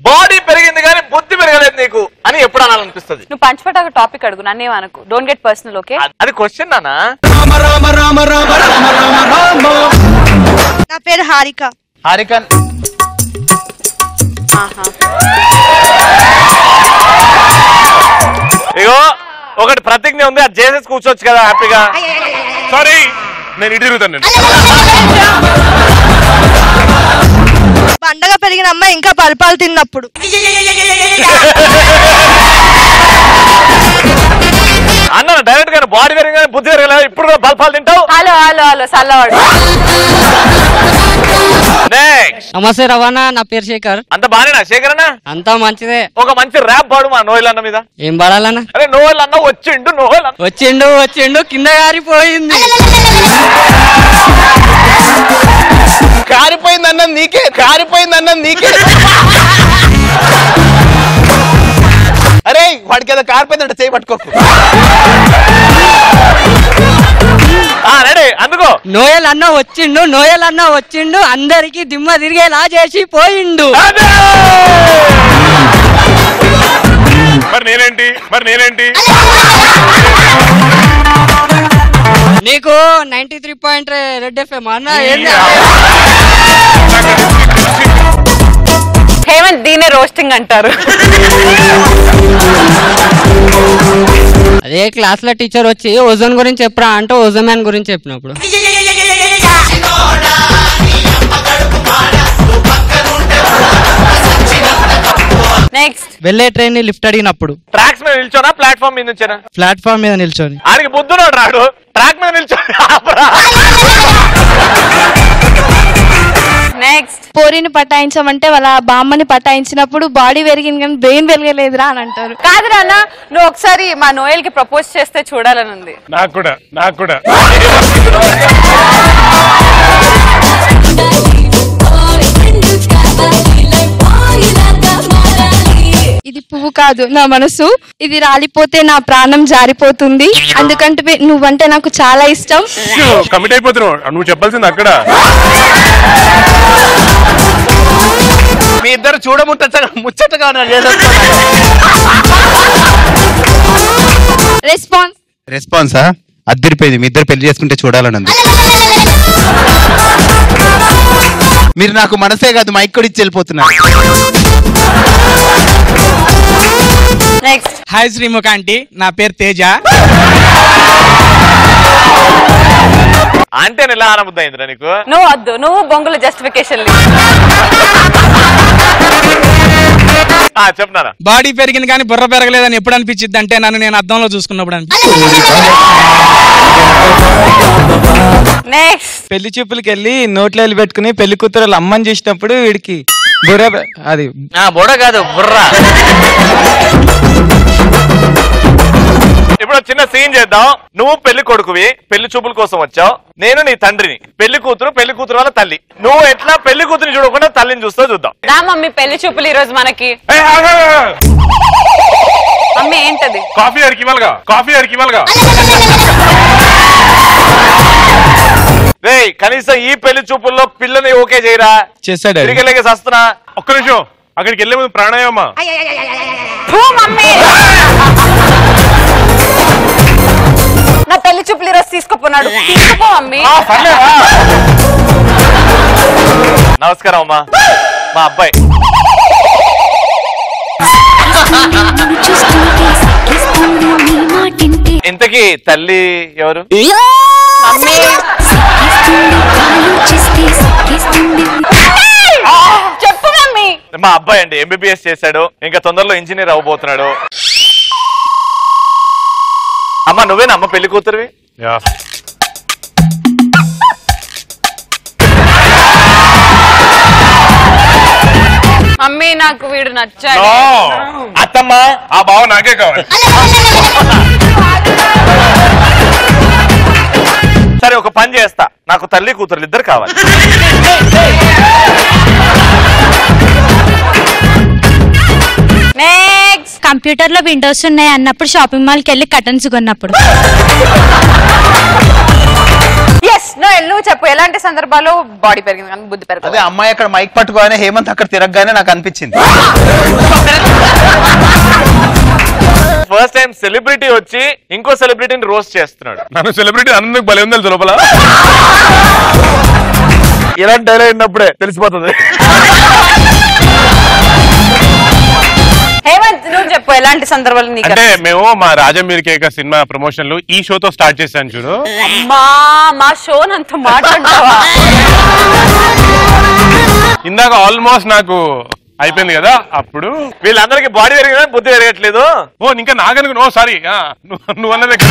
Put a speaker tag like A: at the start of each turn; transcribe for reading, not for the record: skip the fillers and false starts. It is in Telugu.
A: బాడీ పెరిగింది కానీ బుద్ధి పెరగలేదు నీకు అని ఎప్పుడు అనాలనిపిస్తుంది?
B: నువ్వు పంచపట ఒక టాపిక్ అడుగు, నన్నేమనుకో. Don't get personal, okay?
A: అది క్వశ్చన్ నానా?
C: నా పేరు హారిక.
A: హారిక ఇగో ఒకటి ప్రతిజ్ఞ ఉంది, అది చేసేసి కూర్చోవచ్చు కదా హ్యాపీగా.
D: సారీ నేను ఇటు తిరుగుతాను.
C: పండగ పెరిగిన అమ్మాయి ఇంకా పల్పాలు తిన్నప్పుడు.
A: అన్న డైరెక్ట్ గా బాడీ పెరిగిన బుద్ధి పెరగలేదు, ఇప్పుడు కూడా బల్పాలు తింటావు?
B: హలో హలో హలో సల్లవాడు.
E: నమస్తే రవాణా, నా పేరు శేఖర్.
A: అంత బానేనా శేఖర్ అన్న?
E: అంతా మంచిదే.
A: ఒక మంచి ర్యాప్ పాడు మా నోయల్ అన్న మీద.
E: ఏం పాడాలన్నా?
A: అరే నోయల్ అన్న వచ్చిండు, నోయల్ అన్న
E: వచ్చిండు వచ్చిండు కింద కారిపోయింది.
A: కారిపోయింది అన్నది నీకే, కారిపోయింది అన్నది నీకే. అరే వాడికి ఏదో కారిపోయిందంటే చేయి పట్టుకోకు. రెడీ అందుకో.
E: నోయల్ అన్న వచ్చిండు, నోయల్ అన్న వచ్చిండు, అందరికి దిమ్మ తిరిగేలా చేసి పోయిండు.
D: మరి నేనేంటి
E: నీకు 93 రెడ్ ఎఫ్ఎం అన్న.
B: హేమంత్ దీనే రోస్టింగ్ అంటారు.
E: అదే క్లాస్ లో టీచర్ వచ్చి ఓజోన్ గురించి చెప్పరా అంటే ఓజోన్ మ్యాన్ గురించి చెప్పినప్పుడు
B: నెక్స్ట్
E: వెళ్ళే ట్రైన్ ని లిఫ్ట్ అడిగినప్పుడు
A: ట్రాక్స్ మీద నిల్చోనా ప్లాట్ఫామ్ మీద నిల్చోనా?
E: ప్లాట్ఫామ్ మీద నిల్చొని.
A: ఆడికి బుద్ధునోడు రాడు, ట్రాక్ మీద నిల్చొని.
B: నెక్స్ట్
C: పోరిని పటాయించమంటే వాళ్ళ బామ్మని పటాయించినప్పుడు బాడీ పెరిగింది కానీ బ్రెయిన్ పెరగలేదురా అని అంటారు.
B: కాదురా అన్న, నువ్వు ఒకసారి మా నోయల్ కి ప్రపోజ్ చేస్తే చూడాలని ఉంది.
D: నాకు కూడా
C: ఇది పువ్వు కాదు నా మనసు, ఇది రాలిపోతే నా ప్రాణం జారిపోతుంది, అందుకంటే నువ్వంటే నాకు చాలా ఇష్టం.
D: కమిట్ అయిపోతున్నావు, నువ్వు చెప్పాల్సింది అక్కడ.
A: మీ ఇద్దరు ముచ్చటగా
F: రెస్పాన్సా అద్దరిపోయింది. మీ ఇద్దరు పెళ్లి చేసుకుంటే చూడాలని. మీరు నాకు మనసే కాదు మైక్ కూడా ఇచ్చి వెళ్ళిపోతున్నారు.
B: నెక్స్ట్
E: హాయ్ శ్రీముఖ ఆంటీ, నా పేరు తేజ.
A: అంటే ఎలా అనబుద్ధి అయిందిరా నీకు?
B: నువ్వు వద్దు, నువ్వు బొంగుల జస్టిఫికేషన్
A: చెప్తారా?
E: బాడీ పెరిగింది కానీ బుర్ర పెరగలేదని ఎప్పుడు అనిపించింది అంటే నన్ను నేను అద్దంలో చూసుకున్నప్పుడు
B: నెక్స్ట్
E: పెళ్లి చూపులకి వెళ్ళి నోట్లో వెళ్ళి పెట్టుకుని పెళ్లి కూతురు అమ్మని చూసినప్పుడు వీడికి బుర్ర అది
A: బుర్ర కాదు బుర్ర. ఇప్పుడు చిన్న సీన్ చేద్దాం. నువ్వు పెళ్లి కొడుకువి, పెళ్లి చూపుల కోసం వచ్చావు. నేను నీ తండ్రిని, పెళ్లి కూతురు వాళ్ళ తల్లి. నువ్వు ఎట్లా పెళ్లి కూతురిని చూడకుండా తల్లిని చూస్తావు చూద్దాం.
B: నా మమ్మీ పెళ్లి చూపులు ఈ రోజు మనకి. మమ్మీ ఏంటది?
D: కాఫీ అడిగివాళ్ళగా
A: రే కనీసం ఈ పెళ్లి చూపుల్లో పిల్లని ఓకే చేయరా?
E: చేశాడు.
A: తిరిగలేక వస్తున్నా.
D: ఒక్క నిమిషం, అక్కడికి వెళ్ళే ముందు ప్రాణాయామా.
B: నా పెళ్లి చూపులు ఈరోజు తీసుకుపోన్నాడు. తీసుకో మమ్మీ.
A: నమస్కారం అమ్మా, మా అబ్బాయి. ఇంతకీ తల్లి ఎవరు?
B: మమ్మీ చెప్పు మమ్మీ.
A: మా అబ్బాయి అండి, ఎంబీబీఎస్ చేశాడు, ఇంకా తొందరలో ఇంజనీర్ అవ్వబోతున్నాడు. అమ్మ నువ్వేనా అమ్మ పెళ్లి కూతురువి?
B: మమ్మీ నాకు వీడు నచ్చాడు.
A: అత్తమ్మ
D: ఆ బావ నాకే కావాలి.
A: సరే ఒక పని చేస్తా, నాకు తల్లి కూతురు ఇద్దరు కావాలి.
B: నెక్స్ట్
G: కంప్యూటర్ లో విండోస్ ఉన్నాయి అన్నప్పుడు షాపింగ్ మాల్ కి వెళ్ళి కర్టన్స్ కొన్నప్పుడు.
B: ఎస్ నో నువ్వు చెప్పు ఎలాంటి సందర్భాల్లో బాడీ పెరిగింది కానీ బుద్ధి పెరగదు?
H: అదే అమ్మాయి అక్కడ మైక్ పట్టుకోగానే హేమంత్ అక్కడ తిరగగానే నాకు అనిపించింది.
A: ఫస్ట్ టైం సెలబ్రిటీ వచ్చి ఇంకో సెలబ్రిటీని రోస్ట్ చేస్తున్నాడు.
D: నన్ను సెలబ్రిటీ అన్నందుకు భలే ఉంది లోపల.
A: ఇలాంటి డైలాగ్ అయినప్పుడే తెలిసిపోతుంది.
B: హేమంత్ నువ్వు చెప్పు ఎలాంటి సందర్భాలు నీకు?
D: అంటే మేము మా రాజమీర్ కేక సినిమా ప్రమోషన్లు ఈ షోతో స్టార్ట్ చేశాను చూడు.
B: మా షో అంత మాట్లాడతావా?
D: ఇందాక ఆల్మోస్ట్ నాకు అయిపోయింది కదా, అప్పుడు
A: వీళ్ళందరికి బాడీ పెరిగినా బుద్ధి పెరగట్లేదు.
D: ఓ ఇంకా నాకనుకున్నా, ఓ సారీ నువ్వు అన్నది ఇంకా